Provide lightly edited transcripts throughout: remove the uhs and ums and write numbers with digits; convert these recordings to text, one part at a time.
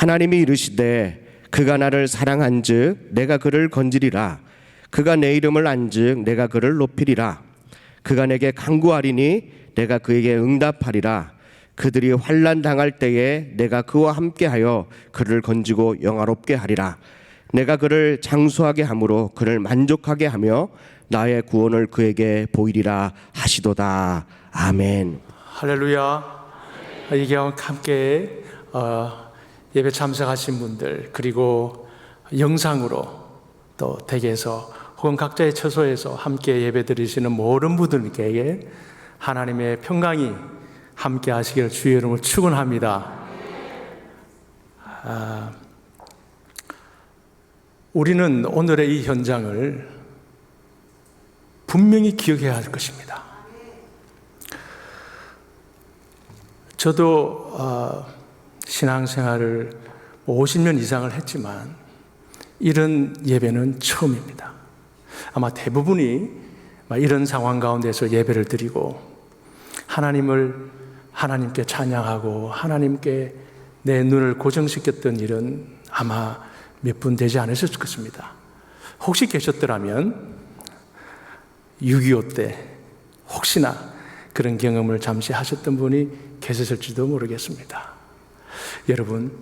하나님이 이르시되 그가 나를 사랑한즉 내가 그를 건지리라. 그가 내 이름을 안즉 내가 그를 높이리라. 그가 내게 간구하리니 내가 그에게 응답하리라. 그들이 환난 당할 때에 내가 그와 함께하여 그를 건지고 영화롭게 하리라. 내가 그를 장수하게 함으로 그를 만족하게 하며 나의 구원을 그에게 보이리라 하시도다. 아멘. 할렐루야. 이 기간 함께 예배 참석하신 분들, 그리고 영상으로 또 댁에서 혹은 각자의 처소에서 함께 예배 드리시는 모든 분들에게 하나님의 평강이 함께 하시기를 주의 이름으로 축원합니다. 우리는 오늘의 이 현장을 분명히 기억해야 할 것입니다. 저도 신앙생활을 50년 이상을 했지만 이런 예배는 처음입니다. 아마 대부분이 이런 상황 가운데서 예배를 드리고 하나님께 찬양하고 하나님께 내 눈을 고정시켰던 일은 아마 몇 분 되지 않으셨을 것입니다. 혹시 계셨더라면 6.25 때 혹시나 그런 경험을 잠시 하셨던 분이 계셨을지도 모르겠습니다. 여러분,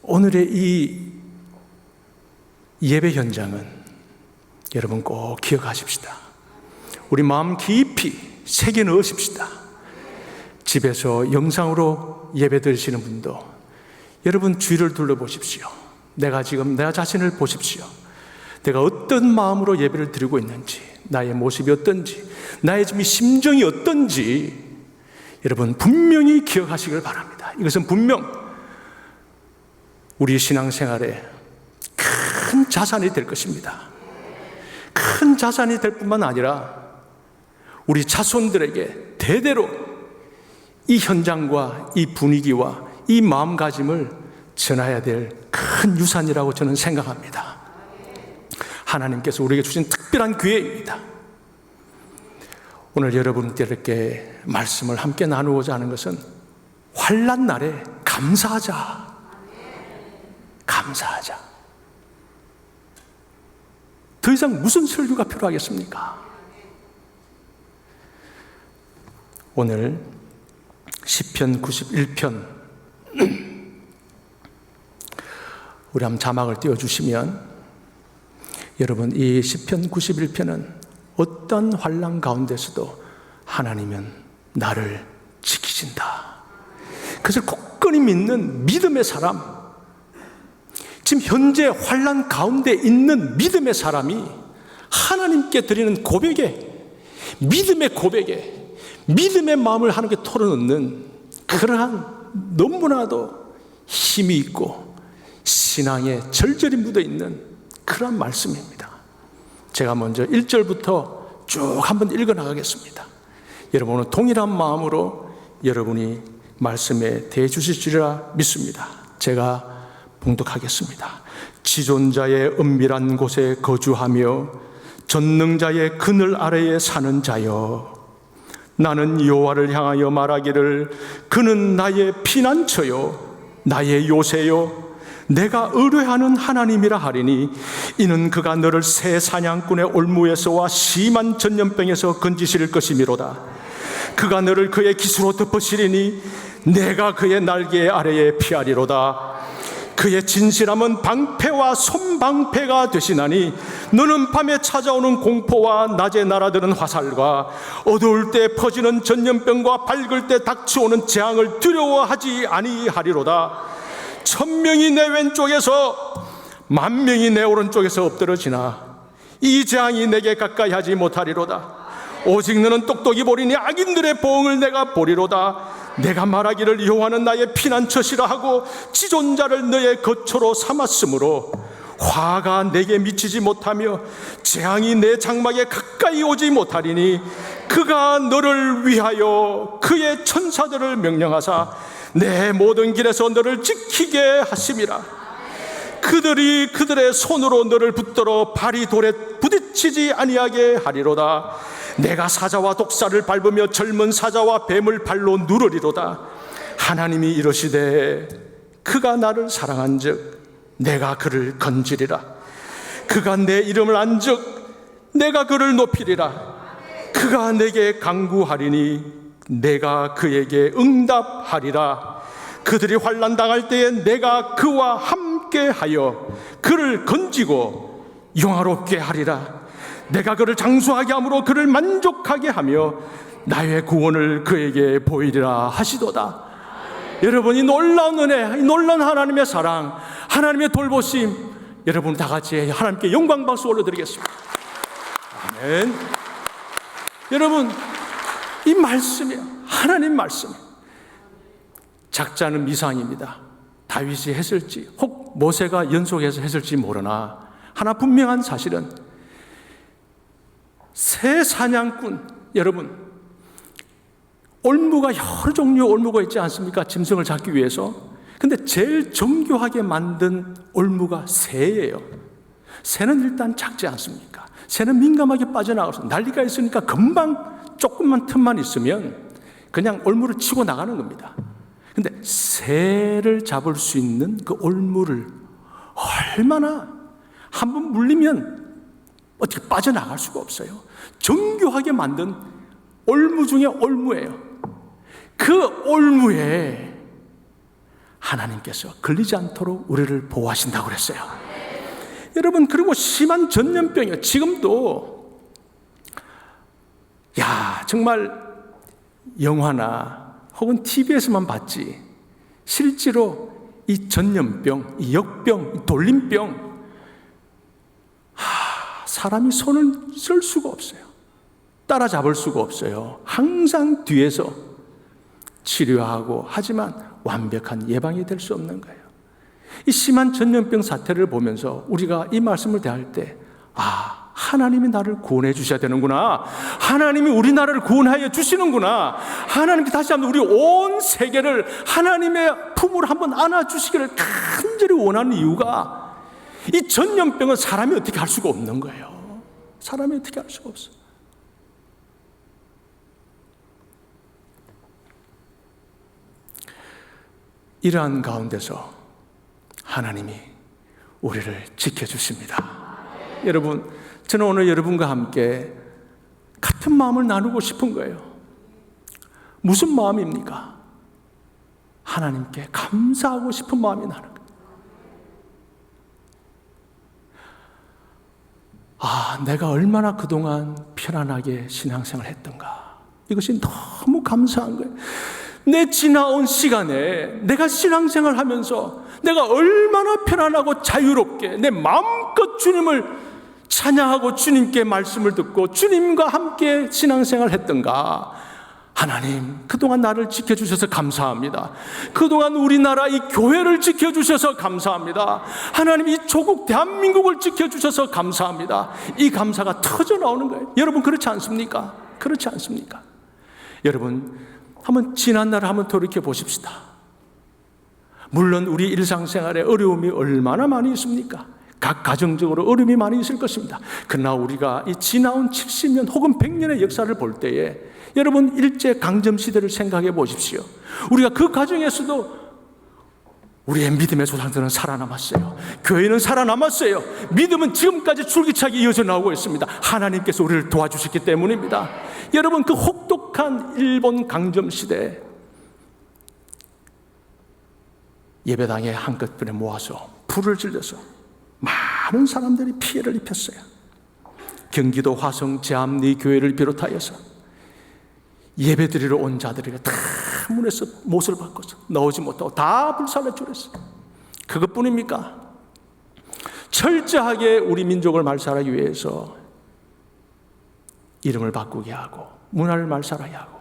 오늘의 이 예배 현장은 여러분 꼭 기억하십시다. 우리 마음 깊이 새겨 넣으십시다. 집에서 영상으로 예배 드리시는 분도 여러분 주위를 둘러보십시오. 내가 지금 내 자신을 보십시오. 내가 어떤 마음으로 예배를 드리고 있는지, 나의 모습이 어떤지, 나의 지금 심정이 어떤지 여러분 분명히 기억하시길 바랍니다. 이것은 분명 우리 신앙생활에 큰 자산이 될 것입니다. 큰 자산이 될 뿐만 아니라 우리 자손들에게 대대로 이 현장과 이 분위기와 이 마음가짐을 전해야 될 큰 유산이라고 저는 생각합니다. 하나님께서 우리에게 주신 특별한 기회입니다. 오늘 여러분들께 말씀을 함께 나누고자 하는 것은 환난 날에 감사하자. 감사하자. 더 이상 무슨 설교가 필요하겠습니까? 오늘 시편 91편 우리 한번 자막을 띄워주시면 여러분 이 시편 91편은 어떤 환난 가운데서도 하나님은 나를 지키신다. 그것을 굳건히 믿는 믿음의 사람, 지금 현재 환난 가운데 있는 믿음의 사람이 하나님께 드리는 고백에, 믿음의 고백에, 믿음의 마음을 하나님께 털어놓는 그러한 너무나도 힘이 있고 신앙에 절절히 묻어있는 그런 말씀입니다. 제가 먼저 1절부터 쭉 한번 읽어나가겠습니다. 여러분 오늘 동일한 마음으로 여러분이 말씀에 대해 주시리라 믿습니다. 제가 봉독하겠습니다. 지존자의 은밀한 곳에 거주하며 전능자의 그늘 아래에 사는 자여, 나는 여호와를 향하여 말하기를 그는 나의 피난처요 나의 요새요 내가 의뢰하는 하나님이라 하리니 이는 그가 너를 새 사냥꾼의 올무에서와 심한 전염병에서 건지실 것이미로다. 그가 너를 그의 깃으로 덮으시리니 내가 그의 날개 아래에 피하리로다. 그의 진실함은 방패와 손방패가 되시나니 너는 밤에 찾아오는 공포와 낮에 날아드는 화살과 어두울 때 퍼지는 전염병과 밝을 때 닥쳐오는 재앙을 두려워하지 아니하리로다. 1000명이 내 왼쪽에서 10,000명이 내 오른쪽에서 엎드러지나 이 재앙이 내게 가까이 하지 못하리로다. 오직 너는 똑똑히 보리니 악인들의 보응을 내가 보리로다. 내가 말하기를 여호와는 나의 피난처시라 하고 지존자를 너의 거처로 삼았으므로 화가 내게 미치지 못하며 재앙이 내 장막에 가까이 오지 못하리니 그가 너를 위하여 그의 천사들을 명령하사 내 모든 길에서 너를 지키게 하심이라. 그들이 그들의 손으로 너를 붙들어 발이 돌에 부딪히지 아니하게 하리로다. 내가 사자와 독사를 밟으며 젊은 사자와 뱀을 발로 누르리로다. 하나님이 이르시되 그가 나를 사랑한즉 내가 그를 건지리라. 그가 내 이름을 안즉 내가 그를 높이리라. 그가 내게 간구하리니 내가 그에게 응답하리라. 그들이 환난 당할 때에 내가 그와 함께하여 그를 건지고 영화롭게 하리라. 내가 그를 장수하게 함으로 그를 만족하게 하며 나의 구원을 그에게 보이리라 하시도다. 여러분, 이 놀라운 은혜, 이 놀라운 하나님의 사랑, 하나님의 돌보심, 여러분 다 같이 하나님께 영광 박수 올려드리겠습니다. 아멘. 여러분, 이 말씀이에요. 하나님 말씀. 작자는 미상입니다. 다윗이 했을지 혹 모세가 연속해서 했을지 모르나 하나 분명한 사실은 새 사냥꾼, 여러분, 올무가 여러 종류의 올무가 있지 않습니까? 짐승을 잡기 위해서. 근데 제일 정교하게 만든 올무가 새예요. 새는 일단 작지 않습니까? 새는 민감하게 빠져나가서 난리가 있으니까 금방 조금만 틈만 있으면 그냥 올무를 치고 나가는 겁니다. 근데 새를 잡을 수 있는 그 올무를 얼마나 한번 물리면 어떻게 빠져나갈 수가 없어요. 정교하게 만든 올무 중에 올무예요. 그 올무에 하나님께서 걸리지 않도록 우리를 보호하신다고 그랬어요. 여러분, 그리고 심한 전염병이요. 지금도 정말 영화나 혹은 TV에서만 봤지 실제로 이 전염병, 이 역병, 이 돌림병 사람이 손을 쓸 수가 없어요. 따라잡을 수가 없어요. 항상 뒤에서 치료하고 하지만 완벽한 예방이 될 수 없는 거예요. 이 심한 전염병 사태를 보면서 우리가 이 말씀을 대할 때 하나님이 나를 구원해 주셔야 되는구나. 하나님이 우리나라를 구원하여 주시는구나. 하나님께 다시 한번 우리 온 세계를 하나님의 품으로 한번 안아주시기를 간절히 원하는 이유가 이 전염병은 사람이 어떻게 할 수가 없는 거예요. 사람이 어떻게 할 수가 없어요. 이러한 가운데서 하나님이 우리를 지켜주십니다. 여러분, 저는 오늘 여러분과 함께 같은 마음을 나누고 싶은 거예요. 무슨 마음입니까? 하나님께 감사하고 싶은 마음이 나는 거예요. 내가 얼마나 그동안 편안하게 신앙생활을 했던가. 이것이 너무 감사한 거예요. 내 지나온 시간에 내가 신앙생활 하면서 내가 얼마나 편안하고 자유롭게 내 마음껏 주님을 찬양하고 주님께 말씀을 듣고 주님과 함께 신앙생활 했던가. 하나님, 그동안 나를 지켜주셔서 감사합니다. 그동안 우리나라 이 교회를 지켜주셔서 감사합니다. 하나님, 이 조국 대한민국을 지켜주셔서 감사합니다. 이 감사가 터져 나오는 거예요. 여러분, 그렇지 않습니까? 그렇지 않습니까? 여러분, 한번 지난 날을 한번 돌이켜 보십시다. 물론 우리 일상생활에 어려움이 얼마나 많이 있습니까? 각 가정적으로 어려움이 많이 있을 것입니다. 그러나 우리가 이 지나온 70년 혹은 100년의 역사를 볼 때에 여러분, 일제강점시대를 생각해 보십시오. 우리가 그 과정에서도 우리의 믿음의 조상들은 살아남았어요. 교회는 살아남았어요. 믿음은 지금까지 줄기차게 이어져 나오고 있습니다. 하나님께서 우리를 도와주셨기 때문입니다. 여러분, 그 혹독한 일본 강점시대 예배당에 한꺼번에 모아서 불을 질러서 많은 사람들이 피해를 입혔어요. 경기도 화성 제암리 교회를 비롯하여서 예배드리러 온 자들에게 다 문에서 못을 바꿔서 나오지 못하고 다 불살라 줄였어요. 그것뿐입니까? 철저하게 우리 민족을 말살하기 위해서 이름을 바꾸게 하고 문화를 말살하게 하고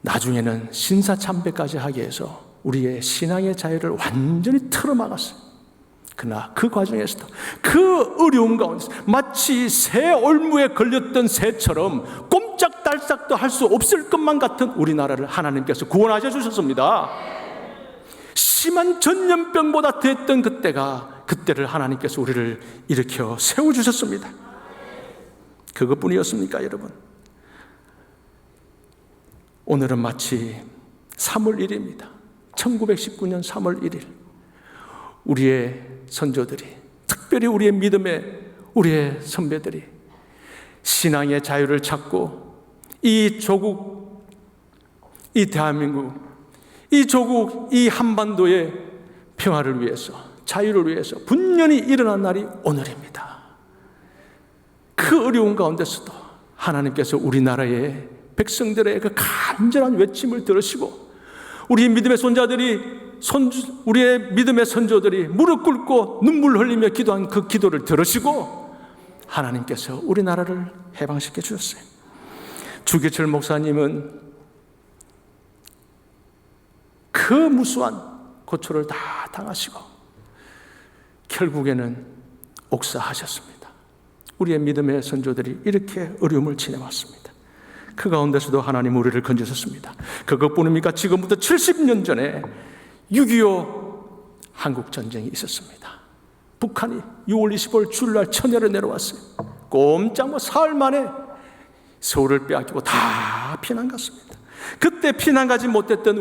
나중에는 신사참배까지 하게 해서 우리의 신앙의 자유를 완전히 틀어막았어요. 그러나 그 과정에서도 그 어려운 가운데서 마치 새 올무에 걸렸던 새처럼 꼼짝달싹도 할 수 없을 것만 같은 우리나라를 하나님께서 구원하셔 주셨습니다. 심한 전염병보다 더했던 그때를 하나님께서 우리를 일으켜 세워주셨습니다. 그것뿐이었습니까, 여러분? 오늘은 마치 3월 1일입니다. 1919년 3월 1일 우리의 선조들이, 특별히 우리의 믿음의 우리의 선배들이 신앙의 자유를 찾고 이 조국, 이 대한민국, 이 조국, 이 한반도의 평화를 위해서, 자유를 위해서 분연히 일어난 날이 오늘입니다. 그 어려운 가운데서도 하나님께서 우리나라의 백성들의 그 간절한 외침을 들으시고 우리의 믿음의 우리의 믿음의 선조들이 무릎 꿇고 눈물 흘리며 기도한 그 기도를 들으시고 하나님께서 우리나라를 해방시켜 주셨어요. 주기철 목사님은 그 무수한 고초를 다 당하시고 결국에는 옥사하셨습니다. 우리의 믿음의 선조들이 이렇게 어려움을 지내왔습니다. 그 가운데서도 하나님 우리를 건지셨습니다. 그것뿐입니까? 지금부터 70년 전에 6.25 한국전쟁이 있었습니다. 북한이 6월 25일 주일날 천여를 내려왔어요. 꼼짝 사흘 만에 서울을 빼앗기고 다 피난 갔습니다. 그때 피난 가지 못했던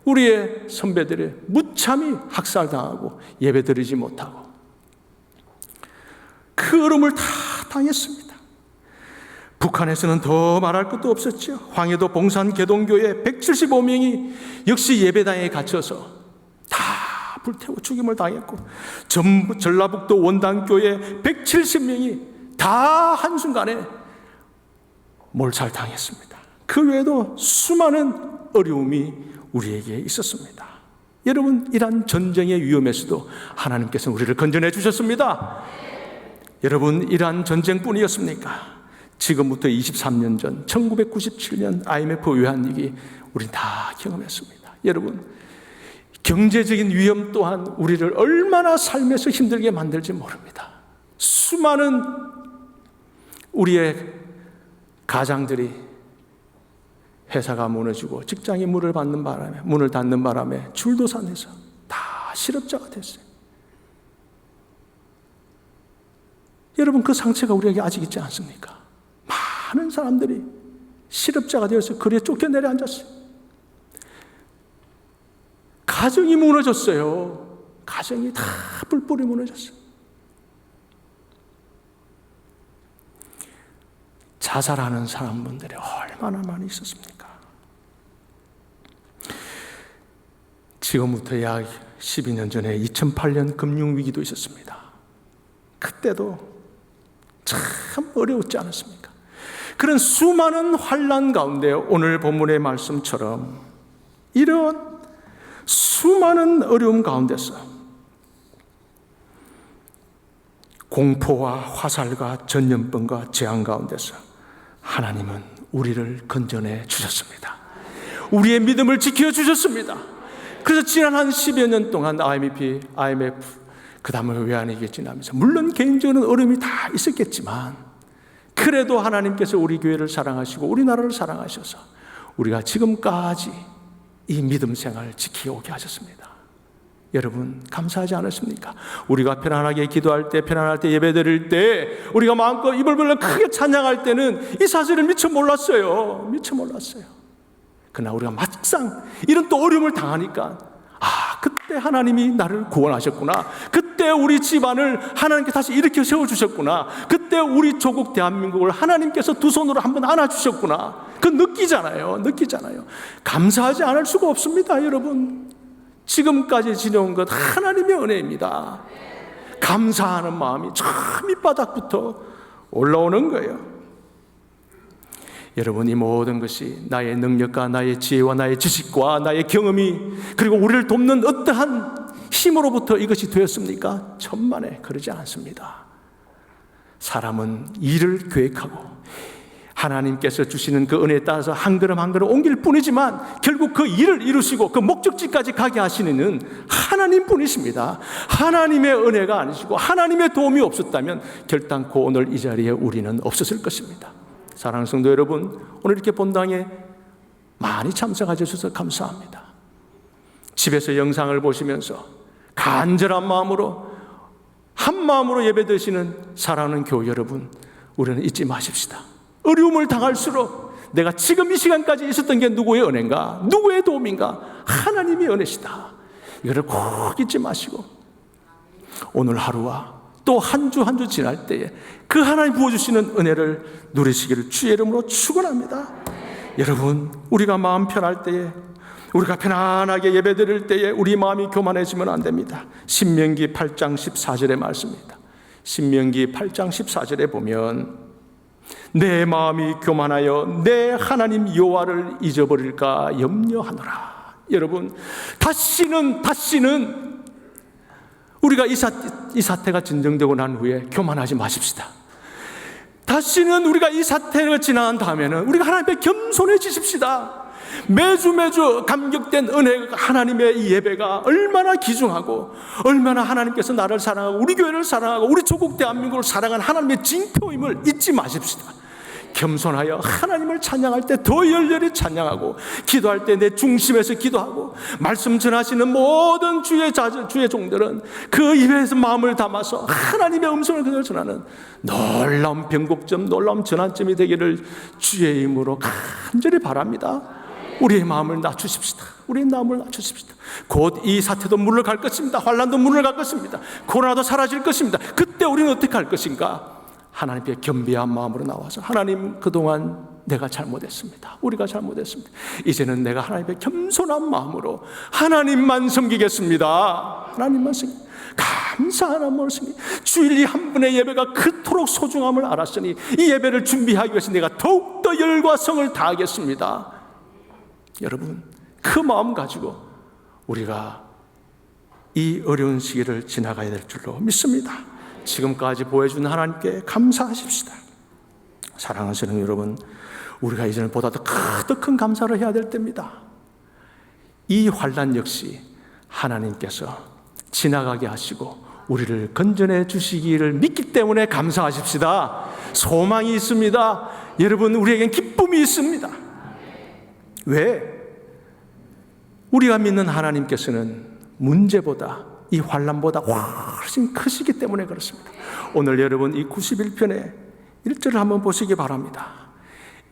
우리의 선배들이 무참히 학살당하고 예배드리지 못하고 그 어려움을 다 당했습니다. 북한에서는 더 말할 것도 없었죠. 황해도 봉산 개동교회 175명이 역시 예배당에 갇혀서 다 불태워 죽임을 당했고 전라북도 원당교회 170명이 다 한순간에 몰살당했습니다. 그 외에도 수많은 어려움이 우리에게 있었습니다. 여러분, 이러한 전쟁의 위험에서도 하나님께서 우리를 건져내 주셨습니다. 여러분, 이러한 전쟁뿐이었습니까? 지금부터 23년 전 1997년 IMF 외환위기 우린 다 경험했습니다. 여러분, 경제적인 위험 또한 우리를 얼마나 삶에서 힘들게 만들지 모릅니다. 수많은 우리의 가장들이 회사가 무너지고 직장이 문을 닫는 바람에 줄도산에서 다 실업자가 됐어요. 여러분, 그 상처가 우리에게 아직 있지 않습니까? 많은 사람들이 실업자가 되어서 거리에 쫓겨내려 앉았어요. 가정이 무너졌어요. 가정이 다 뿔뿔이 무너졌어요. 자살하는 사람분들이 얼마나 많이 있었습니까? 지금부터 약 12년 전에 2008년 금융위기도 있었습니다. 그때도 참 어려웠지 않았습니까? 그런 수많은 환난 가운데 오늘 본문의 말씀처럼 이런 수많은 어려움 가운데서 공포와 화살과 전염병과 재앙 가운데서 하나님은 우리를 건져내 주셨습니다. 우리의 믿음을 지켜주셨습니다. 그래서 지난 한 10여 년 동안 IMF 그 다음에 외환위기 지나면서 물론 개인적인 어려움이 다 있었겠지만 그래도 하나님께서 우리 교회를 사랑하시고 우리나라를 사랑하셔서 우리가 지금까지 이 믿음 생활을 지켜오게 하셨습니다. 여러분, 감사하지 않으십니까? 우리가 편안하게 기도할 때, 편안할 때 예배드릴 때 우리가 마음껏 입을 벌려 크게 찬양할 때는 이 사실을 미처 몰랐어요. 그러나 우리가 막상 이런 또 어려움을 당하니까 그때 하나님이 나를 구원하셨구나. 그때 우리 집안을 하나님께 다시 일으켜 세워주셨구나. 그때 우리 조국 대한민국을 하나님께서 두 손으로 한번 안아주셨구나. 그거 느끼잖아요. 감사하지 않을 수가 없습니다. 여러분, 지금까지 지내온 것 하나님의 은혜입니다. 감사하는 마음이 참 밑바닥부터 올라오는 거예요. 여러분, 이 모든 것이 나의 능력과 나의 지혜와 나의 지식과 나의 경험이 그리고 우리를 돕는 어떠한 힘으로부터 이것이 되었습니까? 천만에 그러지 않습니다. 사람은 일을 계획하고 하나님께서 주시는 그 은혜에 따라서 한 걸음 한 걸음 옮길 뿐이지만 결국 그 일을 이루시고 그 목적지까지 가게 하시는 이는 하나님뿐이십니다. 하나님의 은혜가 아니시고 하나님의 도움이 없었다면 결단코 오늘 이 자리에 우리는 없었을 것입니다. 사랑하는 성도 여러분, 오늘 이렇게 본당에 많이 참석해 주셔서 감사합니다. 집에서 영상을 보시면서 간절한 마음으로 한 마음으로 예배드리시는 사랑하는 교회 여러분, 우리는 잊지 마십시다. 어려움을 당할수록 내가 지금 이 시간까지 있었던 게 누구의 은혜인가? 누구의 도움인가? 하나님 하나님이 은혜시다. 이거를 꼭 잊지 마시고 오늘 하루와 또 한 주 한 주 지날 때에 그 하나님 부어주시는 은혜를 누리시기를 주의 이름으로 축원합니다. 여러분, 우리가 마음 편할 때에, 우리가 편안하게 예배드릴 때에 우리 마음이 교만해지면 안 됩니다. 신명기 8장 14절의 말씀입니다. 신명기 8장 14절에 보면 내 마음이 교만하여 내 하나님 여호와를 잊어버릴까 염려하노라. 여러분, 다시는 우리가 이 사태가 진정되고 난 후에 교만하지 마십시다. 다시는 우리가 이 사태가 지나간 다음에는 우리가 하나님 앞에 겸손해지십시다. 매주 감격된 은혜가, 하나님의 이 예배가 얼마나 귀중하고 얼마나 하나님께서 나를 사랑하고 우리 교회를 사랑하고 우리 조국 대한민국을 사랑하는 하나님의 징표임을 잊지 마십시다. 겸손하여 하나님을 찬양할 때 더 열렬히 찬양하고, 기도할 때 내 중심에서 기도하고, 말씀 전하시는 모든 주의 종들은 그 입에서 마음을 담아서 하나님의 음성을 그대로 전하는 놀라운 변곡점, 놀라운 전환점이 되기를 주의 이름으로 간절히 바랍니다. 우리의 마음을 낮추십시다. 우리의 마음을 낮추십시다. 곧 이 사태도 물러갈 것입니다. 환난도 물러갈 것입니다. 코로나도 사라질 것입니다. 그때 우리는 어떻게 할 것인가? 하나님께 겸비한 마음으로 나와서, 하나님, 그동안 내가 잘못했습니다. 우리가 잘못했습니다. 이제는 내가 하나님께 겸손한 마음으로 하나님만 섬기겠습니다. 하나님만 섬기겠습니다. 감사한 마음으로 섬기겠습니다. 주일 한 분의 예배가 그토록 소중함을 알았으니 이 예배를 준비하기 위해서 내가 더욱더 열과 성을 다하겠습니다. 여러분, 그 마음 가지고 우리가 이 어려운 시기를 지나가야 될 줄로 믿습니다. 지금까지 보여준 하나님께 감사하십시다. 사랑하시는 여러분, 우리가 이제는 보다 더 큰 감사를 해야 될 때입니다. 이 환난 역시 하나님께서 지나가게 하시고 우리를 건져내 주시기를 믿기 때문에 감사하십시다. 소망이 있습니다. 여러분, 우리에겐 기쁨이 있습니다. 왜? 우리가 믿는 하나님께서는 문제보다, 이 환난보다 훨씬 크시기 때문에 그렇습니다. 오늘 여러분, 이 91편의 1절을 한번 보시기 바랍니다.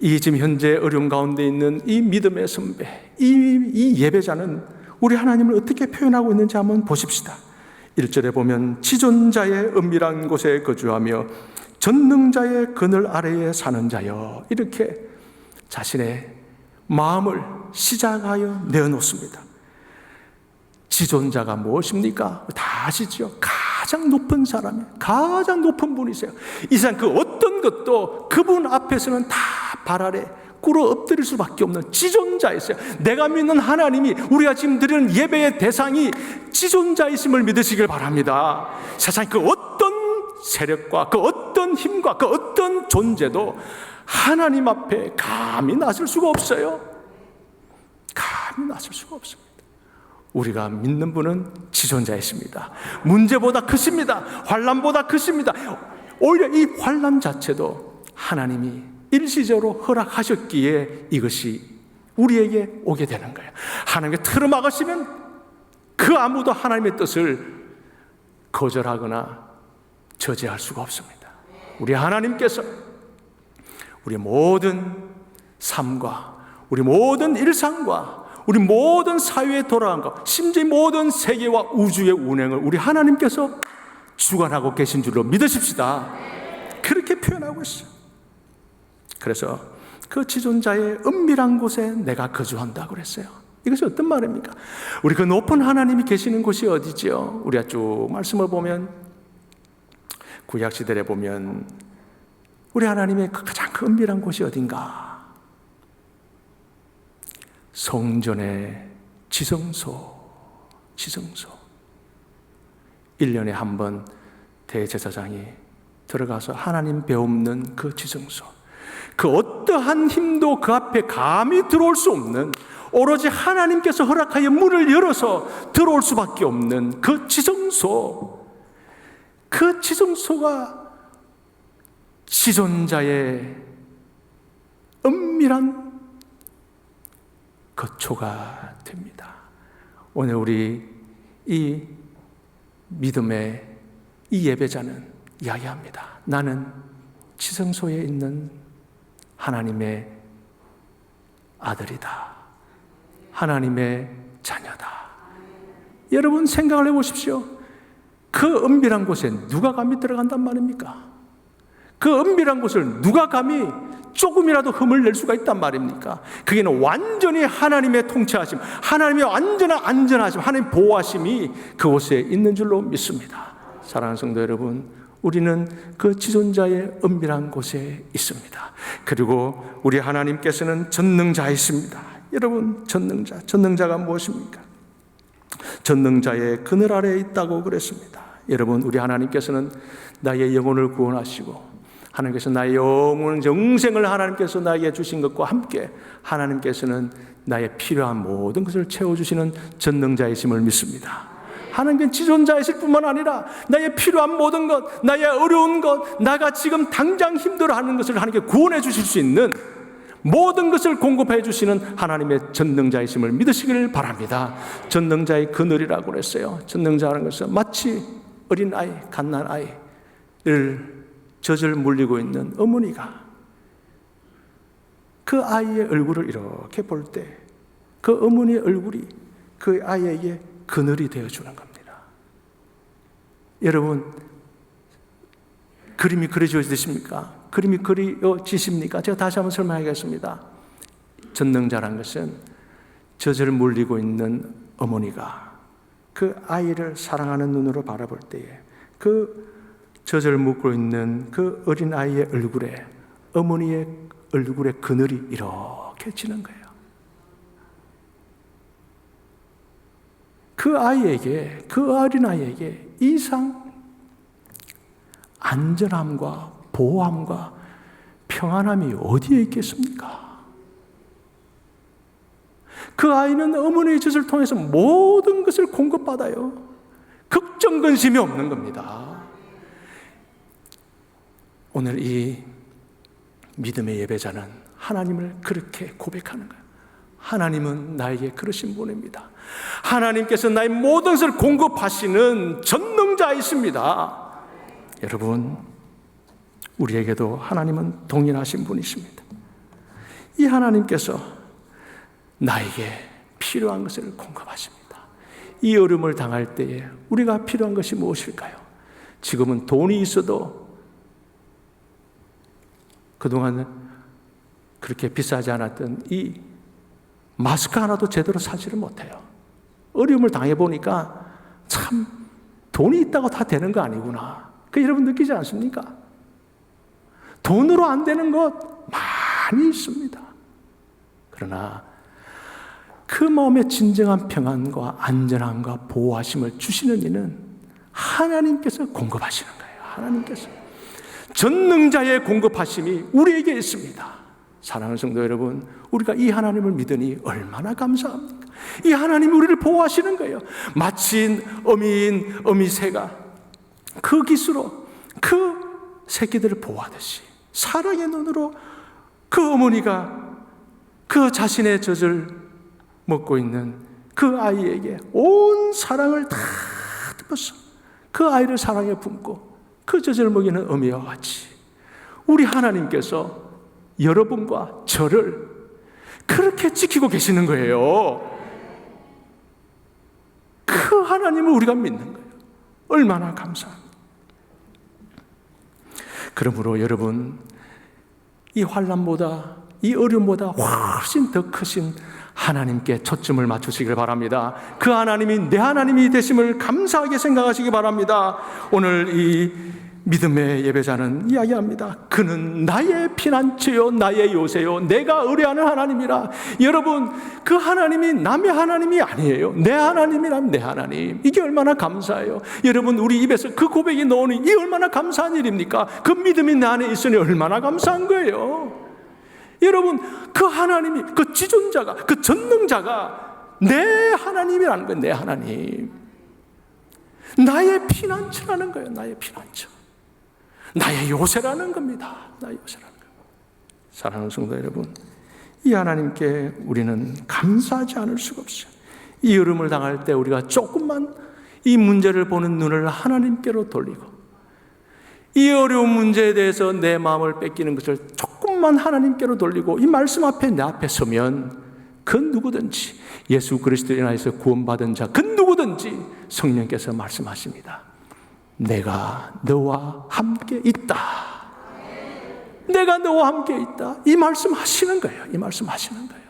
이 지금 현재 어려움 가운데 있는 이 믿음의 선배, 이 예배자는 우리 하나님을 어떻게 표현하고 있는지 한번 보십시다. 1절에 보면 지존자의 은밀한 곳에 거주하며 전능자의 그늘 아래에 사는 자여, 이렇게 자신의 마음을 시작하여 내어놓습니다. 지존자가 무엇입니까? 다 아시죠? 가장 높은 사람이에요. 가장 높은 분이세요. 이 세상 그 어떤 것도 그분 앞에서는 다 발 아래 꿇어 엎드릴 수밖에 없는 지존자이세요. 내가 믿는 하나님이, 우리가 지금 드리는 예배의 대상이 지존자이심을 믿으시길 바랍니다. 세상 그 어떤 세력과 그 어떤 힘과 그 어떤 존재도 하나님 앞에 감히 나설 수가 없어요. 감히 나설 수가 없습니다. 우리가 믿는 분은 지존자이십니다. 문제보다 크십니다. 환난보다 크십니다. 오히려 이 환난 자체도 하나님이 일시적으로 허락하셨기에 이것이 우리에게 오게 되는 거예요. 하나님께 틀어막으시면 그 아무도 하나님의 뜻을 거절하거나 저지할 수가 없습니다. 우리 하나님께서 우리 모든 삶과 우리 모든 일상과 우리 모든 사회에 돌아간 것, 심지어 모든 세계와 우주의 운행을 우리 하나님께서 주관하고 계신 줄로 믿으십시다. 그렇게 표현하고 있어요. 그래서 그 지존자의 은밀한 곳에 내가 거주한다고 그랬어요. 이것이 어떤 말입니까? 우리 그 높은 하나님이 계시는 곳이 어디죠? 우리가 쭉 말씀을 보면, 구약시대에 보면 우리 하나님의 가장 은밀한 곳이 어딘가? 성전의 지성소. 1년에 한 번 대제사장이 들어가서 하나님 배움는 그 지성소. 그 어떠한 힘도 그 앞에 감히 들어올 수 없는, 오로지 하나님께서 허락하여 문을 열어서 들어올 수밖에 없는 그 지성소. 그 지성소가 지존자의 은밀한 거처가 됩니다. 오늘 우리 이 믿음의 이 예배자는 이야기합니다. 나는 지성소에 있는 하나님의 아들이다. 하나님의 자녀다. 여러분 생각을 해보십시오. 그 은밀한 곳에 누가 감히 들어간단 말입니까? 그 은밀한 곳을 누가 감히 조금이라도 흠을 낼 수가 있단 말입니까? 그게는 완전히 하나님의 통치하심, 하나님의 완전한 안전하심, 하나님의 보호하심이 그곳에 있는 줄로 믿습니다. 사랑하는 성도 여러분, 우리는 그 지존자의 은밀한 곳에 있습니다. 그리고 우리 하나님께서는 전능자이십니다. 여러분, 전능자가 무엇입니까? 전능자의 그늘 아래에 있다고 그랬습니다. 여러분, 우리 하나님께서는 나의 영혼을 구원하시고 하나님께서 나의 영생을 하나님께서 나에게 주신 것과 함께 하나님께서는 나의 필요한 모든 것을 채워주시는 전능자이심을 믿습니다. 하나님께는 지존자이실 뿐만 아니라 나의 필요한 모든 것, 나의 어려운 것, 나가 지금 당장 힘들어하는 것을 하나님께 구원해 주실 수 있는 모든 것을 공급해 주시는 하나님의 전능자이심을 믿으시기를 바랍니다. 전능자의 그늘이라고 그랬어요. 전능자라는 것은 마치 어린아이, 갓난아이를 젖을 물리고 있는 어머니가 그 아이의 얼굴을 이렇게 볼 때 그 어머니의 얼굴이 그 아이에게 그늘이 되어주는 겁니다. 여러분, 그림이 그려지십니까? 그림이 그려지십니까? 제가 다시 한번 설명하겠습니다. 전능자란 것은 젖을 물리고 있는 어머니가 그 아이를 사랑하는 눈으로 바라볼 때에 그 젖을 묻고 있는 그 어린아이의 얼굴에 어머니의 얼굴에 그늘이 이렇게 지는 거예요. 그 아이에게, 그 어린아이에게 이상 안전함과 보호함과 평안함이 어디에 있겠습니까? 그 아이는 어머니의 젖을 통해서 모든 것을 공급받아요. 걱정, 근심이 없는 겁니다. 오늘 이 믿음의 예배자는 하나님을 그렇게 고백하는 거예요. 하나님은 나에게 그러신 분입니다. 하나님께서 나의 모든 것을 공급하시는 전능자이십니다. 여러분, 우리에게도 하나님은 동일하신 분이십니다. 이 하나님께서 나에게 필요한 것을 공급하십니다. 이 어려움을 당할 때에 우리가 필요한 것이 무엇일까요? 지금은 돈이 있어도 그동안은 그렇게 비싸지 않았던 이 마스크 하나도 제대로 사지를 못해요. 어려움을 당해보니까 참 돈이 있다고 다 되는 거 아니구나. 그 여러분 느끼지 않습니까? 돈으로 안 되는 것 많이 있습니다. 그러나 그 마음의 진정한 평안과 안전함과 보호하심을 주시는 이는 하나님께서 공급하시는 거예요. 하나님께서. 전능자의 공급하심이 우리에게 있습니다. 사랑하는 성도 여러분, 우리가 이 하나님을 믿으니 얼마나 감사합니까? 이 하나님이 우리를 보호하시는 거예요. 마치 어미새가 그 기수로 그 새끼들을 보호하듯이 사랑의 눈으로 그 어머니가 그 자신의 젖을 먹고 있는 그 아이에게 온 사랑을 다 듬어서 그 아이를 사랑에 품고 그 젖을 먹이는 어미와 같이 우리 하나님께서 여러분과 저를 그렇게 지키고 계시는 거예요. 그 하나님을 우리가 믿는 거예요. 얼마나 감사합니다. 그러므로 여러분, 이 환난보다, 이 어려움보다 훨씬 더 크신 하나님께 초점을 맞추시길 바랍니다. 그 하나님이 내 하나님이 되심을 감사하게 생각하시기 바랍니다. 오늘 이 믿음의 예배자는 이야기합니다. 그는 나의 피난처요, 나의 요새요, 내가 의뢰하는 하나님이라. 여러분, 그 하나님이 남의 하나님이 아니에요. 내 하나님이란 내 하나님. 이게 얼마나 감사해요. 여러분, 우리 입에서 그 고백이 나오니 이 얼마나 감사한 일입니까? 그 믿음이 내 안에 있으니 얼마나 감사한 거예요. 여러분, 그 하나님이, 그 지존자가, 그 전능자가 내 하나님이라는 거예요. 내 하나님. 나의 피난처라는 거예요. 나의 피난처. 나의 요새라는 겁니다. 나의 요새라는 겁니다. 사랑하는 성도 여러분, 이 하나님께 우리는 감사하지 않을 수가 없어요. 이 어려움을 당할 때 우리가 조금만 이 문제를 보는 눈을 하나님께로 돌리고 이 어려운 문제에 대해서 내 마음을 뺏기는 것을 조금만 하나님께로 돌리고 이 말씀 앞에 내 앞에 서면 그 누구든지, 예수 그리스도에 인하여서 구원받은 자 그 누구든지 성령께서 말씀하십니다. 내가 너와 함께 있다. 내가 너와 함께 있다. 이 말씀 하시는 거예요. 이 말씀 하시는 거예요.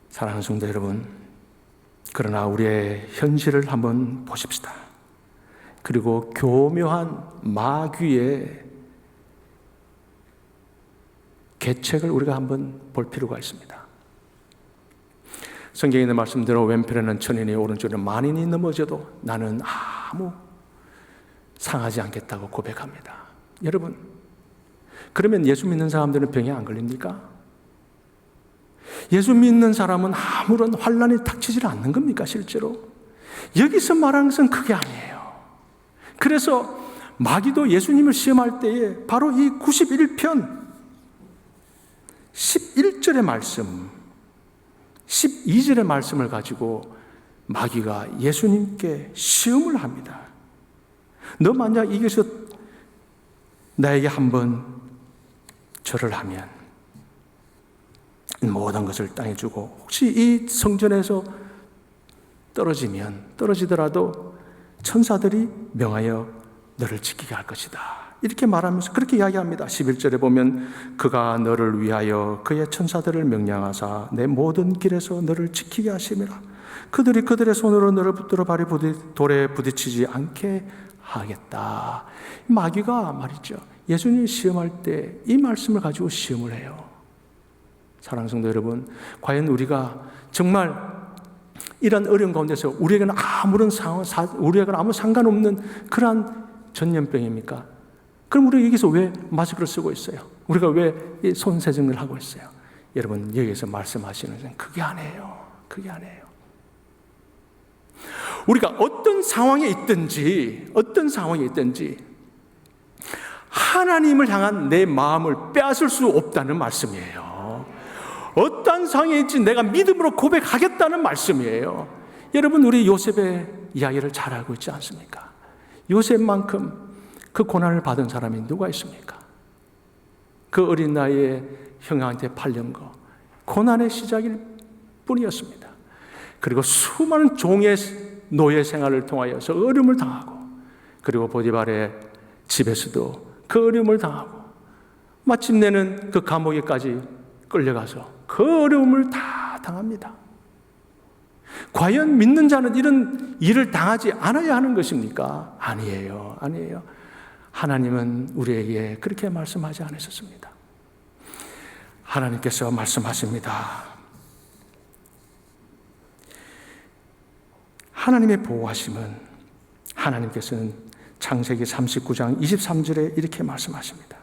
사랑하는 성도 여러분, 그러나 우리의 현실을 한번 보십시다. 그리고 교묘한 마귀의 계책을 우리가 한번 볼 필요가 있습니다. 성경에 있는 말씀대로 왼편에는 천인이, 오른쪽에는 만인이 넘어져도 나는 아무 상하지 않겠다고 고백합니다. 여러분, 그러면 예수 믿는 사람들은 병에 안 걸립니까? 예수 믿는 사람은 아무런 환난이 닥치지 않는 겁니까, 실제로? 여기서 말하는 것은 그게 아니에요. 그래서 마귀도 예수님을 시험할 때에 바로 이 91편 11절의 말씀, 12절의 말씀을 가지고 마귀가 예수님께 시험을 합니다. 너 만약 이겨서 나에게 한번 절을 하면 모든 것을 땅에 주고, 혹시 이 성전에서 떨어지더라도 천사들이 명하여 너를 지키게 할 것이다. 이렇게 말하면서 그렇게 이야기합니다. 11절에 보면 그가 너를 위하여 그의 천사들을 명령하사 내 모든 길에서 너를 지키게 하심이라. 그들이 그들의 손으로 너를 붙들어 발이 돌에 부딪히지 않게 하겠다. 마귀가 말이죠, 예수님을 시험할 때 이 말씀을 가지고 시험을 해요. 사랑하는 성도 여러분, 과연 우리가 정말 이런 어려운 가운데서 우리에게는 아무런 우리에게는 아무 상관없는 그러한 전염병입니까? 그럼 우리가 여기서 왜 마스크를 쓰고 있어요? 우리가 왜 손 세정을 하고 있어요? 여러분, 여기서 말씀하시는 것은 그게 아니에요. 그게 아니에요. 우리가 어떤 상황에 있든지 하나님을 향한 내 마음을 빼앗을 수 없다는 말씀이에요. 어떤 상황에 있지 내가 믿음으로 고백하겠다는 말씀이에요. 여러분, 우리 요셉의 이야기를 잘 알고 있지 않습니까? 요셉만큼 그 고난을 받은 사람이 누가 있습니까? 그 어린 나이에 형한테 팔린 거 고난의 시작일 뿐이었습니다. 그리고 수많은 종의 노예 생활을 통하여서 어려움을 당하고, 그리고 보디발의 집에서도 그 어려움을 당하고, 마침내는 그 감옥에까지 끌려가서 그 어려움을 다 당합니다. 과연 믿는 자는 이런 일을 당하지 않아야 하는 것입니까? 아니에요. 아니에요. 하나님은 우리에게 그렇게 말씀하지 않으셨습니다. 하나님께서 말씀하십니다. 하나님의 보호하심은, 하나님께서는 창세기 39장 23절에 이렇게 말씀하십니다.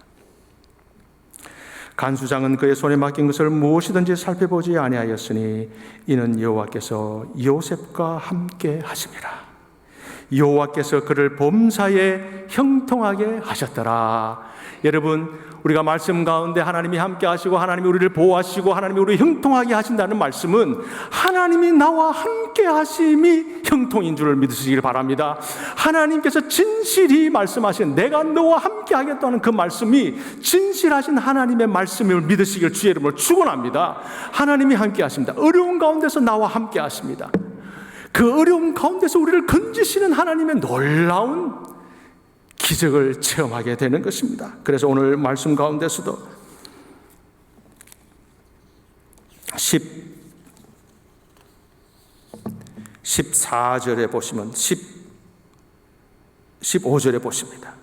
간수장은 그의 손에 맡긴 것을 무엇이든지 살펴보지 아니하였으니 이는 여호와께서 요셉과 함께 하심이라. 여호와께서 그를 범사에 형통하게 하셨더라. 여러분, 우리가 말씀 가운데 하나님이 함께 하시고 하나님이 우리를 보호하시고 하나님이 우리를 형통하게 하신다는 말씀은 하나님이 나와 함께 하심이 형통인 줄을 믿으시길 바랍니다. 하나님께서 진실이 말씀하신 내가 너와 함께 하겠다는 그 말씀이 진실하신 하나님의 말씀을 믿으시길 주의 이름으로 축원합니다. 하나님이 함께 하십니다. 어려운 가운데서 나와 함께 하십니다. 그 어려운 가운데서 우리를 건지시는 하나님의 놀라운 기적을 체험하게 되는 것입니다. 그래서 오늘 말씀 가운데서도 14절에 보시면 15절에 보십니다.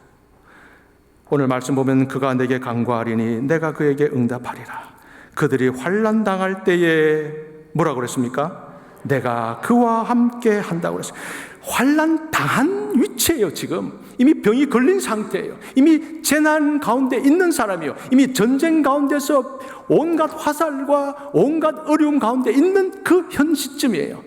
오늘 말씀 보면 그가 내게 간구하리니 내가 그에게 응답하리라. 그들이 환난 당할 때에 뭐라고 그랬습니까? 내가 그와 함께 한다고 그랬어요. 환난 당한 위치예요. 지금 이미 병이 걸린 상태예요. 이미 재난 가운데 있는 사람이에요. 이미 전쟁 가운데서 온갖 화살과 온갖 어려움 가운데 있는 그 현 시점이에요.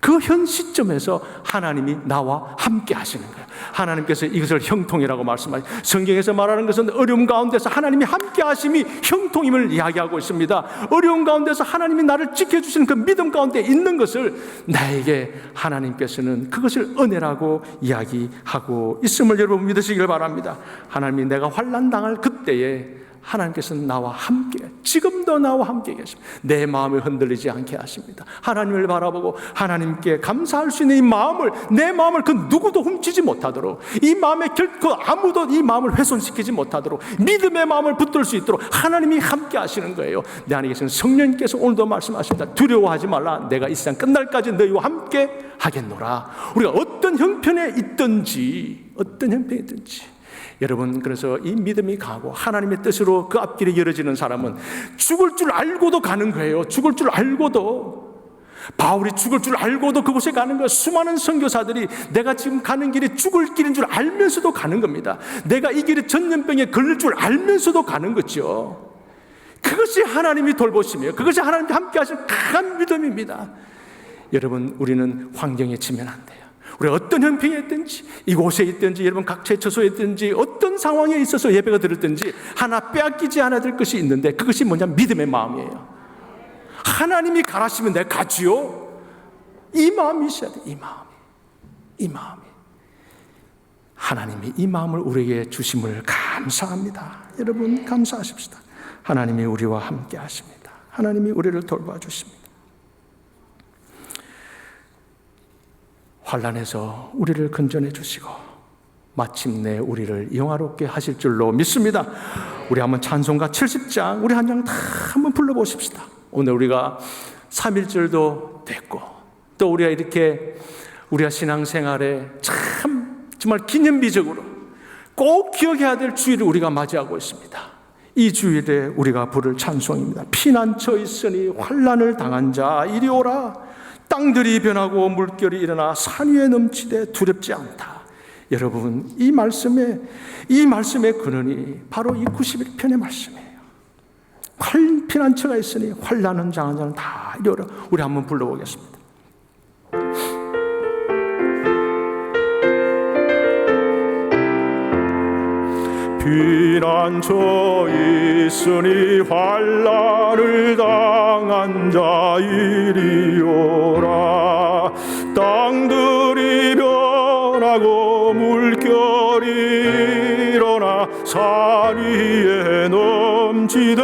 그 현 시점에서 하나님이 나와 함께 하시는 거예요. 하나님께서 이것을 형통이라고 말씀하시죠. 성경에서 말하는 것은 어려움 가운데서 하나님이 함께 하심이 형통임을 이야기하고 있습니다. 어려움 가운데서 하나님이 나를 지켜주시는 그 믿음 가운데 있는 것을 나에게 하나님께서는 그것을 은혜라고 이야기하고 있음을 여러분 믿으시길 바랍니다. 하나님이 내가 환난 당할 그때에 하나님께서는 나와 함께, 지금도 나와 함께 계십니다. 내 마음을 흔들리지 않게 하십니다. 하나님을 바라보고 하나님께 감사할 수 있는 이 마음을, 내 마음을 그 누구도 훔치지 못하도록, 이 마음에 결코 아무도 이 마음을 훼손시키지 못하도록 믿음의 마음을 붙들 수 있도록 하나님이 함께 하시는 거예요. 내 안에 계신 성령님께서 오늘도 말씀하십니다. 두려워하지 말라. 내가 이 세상 끝날까지 너희와 함께 하겠노라. 우리가 어떤 형편에 있든지 여러분, 그래서 이 믿음이 가고 하나님의 뜻으로 그 앞길이 열어지는 사람은 죽을 줄 알고도 가는 거예요. 죽을 줄 알고도. 바울이 죽을 줄 알고도 그곳에 가는 거예요. 수많은 선교사들이 내가 지금 가는 길이 죽을 길인 줄 알면서도 가는 겁니다. 내가 이 길이 전염병에 걸릴 줄 알면서도 가는 거죠. 그것이 하나님이 돌보시며 그것이 하나님과 함께 하신 강한 믿음입니다. 여러분, 우리는 환경에 지면 안 돼요. 우리 어떤 형편에 있든지, 이곳에 있든지, 여러분 각 처소에 있든지, 어떤 상황에 있어서 예배가 들었든지 하나 빼앗기지 않아야 될 것이 있는데, 그것이 뭐냐? 믿음의 마음이에요. 하나님이 가라시면 내가 가지요. 이 마음이 있어야 돼. 이 마음이. 하나님이 이 마음을 우리에게 주심을 감사합니다. 여러분 감사하십시다. 하나님이 우리와 함께 하십니다. 하나님이 우리를 돌봐 주십니다. 환난에서 우리를 건져내 주시고 마침내 우리를 영화롭게 하실 줄로 믿습니다. 우리 한번 찬송가 70장 우리 한 장 다 한번 불러보십시다. 오늘 우리가 3.1절도 됐고 또 우리가 이렇게 우리가 신앙생활에 참 정말 기념비적으로 꼭 기억해야 될 주일을 우리가 맞이하고 있습니다. 이 주일에 우리가 부를 찬송입니다. 피난처 있으니 환난을 당한 자 이리 오라. 땅들이 변하고 물결이 일어나 산 위에 넘치되 두렵지 않다. 여러분, 이 말씀의 근원이 바로 이 91편의 말씀이에요. 피난처가 있으니 환난은 당한 자는 다 이리 오라. 우리 한번 불러보겠습니다. 피난처 있으니 환난을 당한 자 이리 오라. 땅들이 변하고 물결이 일어나 산 위에 넘치되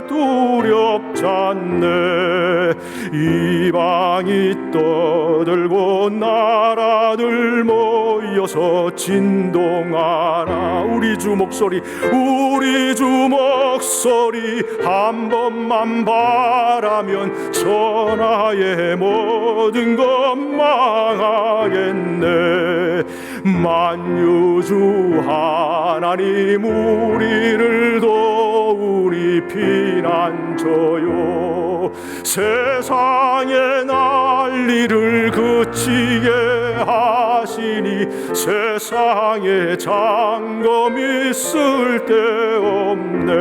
두렵지 않네. 이방이 떠들고 나라들 모여서 진동하라. 우리 주 목소리 한 번만 바라면 천하의 모든 것 망하겠네. 만유주 하나님 우리를 도우리 피난처요. 세상의 난리를 그치게 하시니 세상에 장검이 쓸데없네.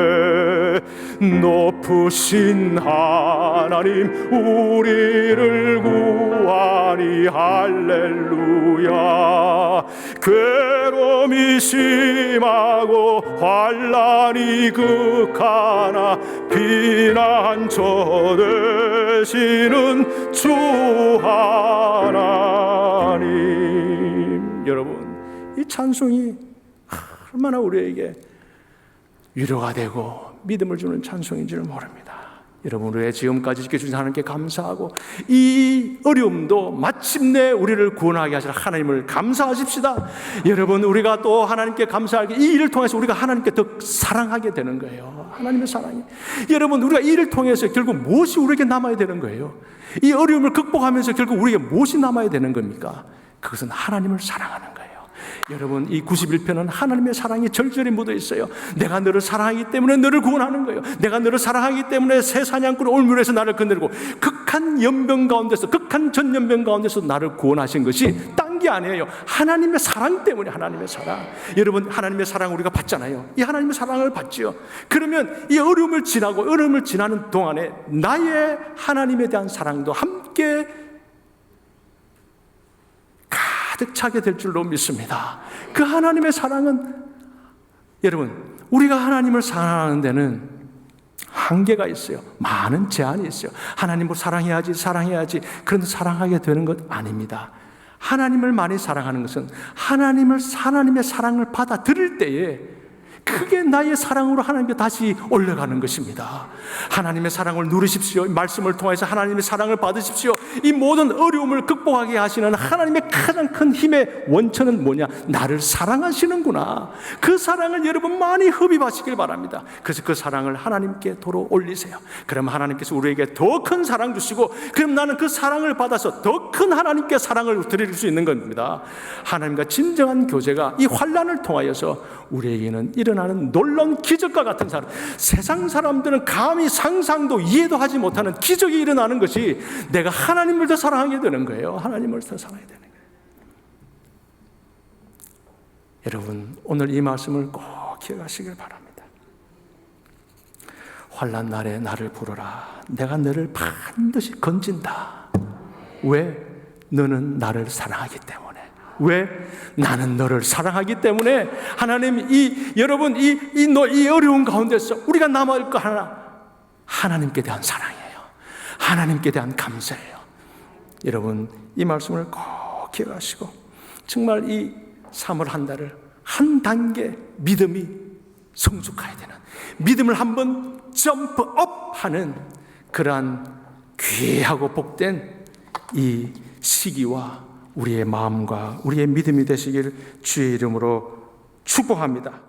높으신 하나님 우리를 구하니 할렐루야. 괴로움이 심하고 환난이 극하나 피난처 되시는 주 하나님. 여러분, 이 찬송이 얼마나 우리에게 위로가 되고 믿음을 주는 찬송인지를 모릅니다. 여러분, 우리의 지금까지 지켜주신 하나님께 감사하고 이 어려움도 마침내 우리를 구원하게 하시는 하나님을 감사하십시다. 여러분, 우리가 또 하나님께 감사하게 이 일을 통해서 우리가 하나님께 더 사랑하게 되는 거예요. 하나님의 사랑이. 여러분, 우리가 이 일을 통해서 결국 무엇이 우리에게 남아야 되는 거예요? 이 어려움을 극복하면서 결국 우리에게 무엇이 남아야 되는 겁니까? 그것은 하나님을 사랑하는 거예요. 여러분, 이 91편은 하나님의 사랑이 절절히 묻어 있어요. 내가 너를 사랑하기 때문에 너를 구원하는 거예요. 내가 너를 사랑하기 때문에 새 사냥꾼을 올무에서 나를 건드리고 극한 연병 가운데서, 극한 전염병 가운데서 나를 구원하신 것이 딴 게 아니에요. 하나님의 사랑 때문에. 하나님의 사랑. 여러분, 하나님의 사랑 우리가 받잖아요. 이 하나님의 사랑을 받지요. 그러면 이 어려움을 지나는 동안에 나의 하나님에 대한 사랑도 함께 가득 차게 될 줄로 믿습니다. 그 하나님의 사랑은, 여러분, 우리가 하나님을 사랑하는 데는 한계가 있어요. 많은 제한이 있어요. 하나님을 사랑해야지. 그런데 사랑하게 되는 것 아닙니다. 하나님을 많이 사랑하는 것은 하나님의 사랑을 받아들일 때에 그게 나의 사랑으로 하나님께 다시 올라가는 것입니다. 하나님의 사랑을 누리십시오. 말씀을 통해서 하나님의 사랑을 받으십시오. 이 모든 어려움을 극복하게 하시는 하나님의 가장 큰 힘의 원천은 뭐냐? 나를 사랑하시는구나. 그 사랑을 여러분 많이 흡입하시길 바랍니다. 그래서 그 사랑을 하나님께 도로 올리세요. 그럼 하나님께서 우리에게 더 큰 사랑 주시고, 그럼 나는 그 사랑을 받아서 더 큰 하나님께 사랑을 드릴 수 있는 겁니다. 하나님과 진정한 교제가 이 환난을 통하여서 우리에게는 일어나는 놀라운 기적과 같은 사랑, 세상 사람들은 감히 상상도 이해도 하지 못하는 기적이 일어나는 것이 내가 하나님을 더 사랑하게 되는 거예요. 하나님을 더 사랑하게 되는 거예요. 여러분, 오늘 이 말씀을 꼭 기억하시길 바랍니다. 환난 날에 나를 부르라. 내가 너를 반드시 건진다. 왜? 너는 나를 사랑하기 때문에. 왜? 나는 너를 사랑하기 때문에. 하나님, 여러분, 이 어려운 가운데서 우리가 남아있을 거 하나, 하나님께 대한 사랑이에요. 하나님께 대한 감사예요. 여러분, 이 말씀을 꼭 기억하시고, 정말 이 3월 한 달을 한 단계 믿음이 성숙해야 되는, 믿음을 한번 점프업 하는 그러한 귀하고 복된 이 시기와 우리의 마음과 우리의 믿음이 되시길 주의 이름으로 축복합니다.